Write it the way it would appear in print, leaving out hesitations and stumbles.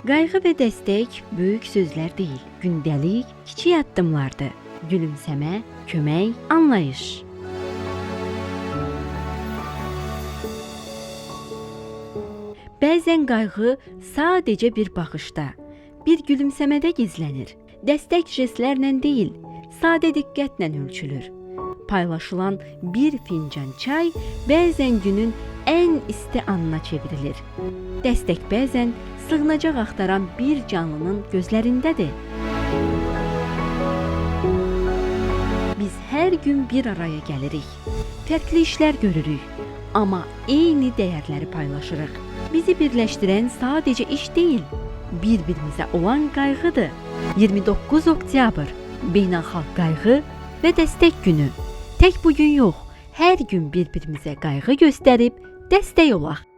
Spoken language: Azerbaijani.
Qayğı və dəstək böyük sözlər deyil, gündəlik kiçik addımlardır. Gülümsəmə, kömək, anlayış. Bəzən qayğı sadəcə bir baxışda, bir gülümsəmədə gizlənir. Dəstək jestlərlə deyil, sadə diqqətlə ölçülür. Paylaşılan bir fincan çay bəzən günün ən isti anına çevrilir. Dəstək bəzən sığınacaq axtaran bir canlının gözlərindədir. Biz hər gün bir araya gəlirik, fərqli işlər görürük, amma eyni dəyərləri paylaşırıq. Bizi birləşdirən sadəcə iş deyil, bir-birimizə olan qayğıdır. 29 oktyabr Beynəlxalq Qayğı və Dəstək Günü. Tək bu gün yox, hər gün bir-birimizə qayğı göstərib dəstək olaq.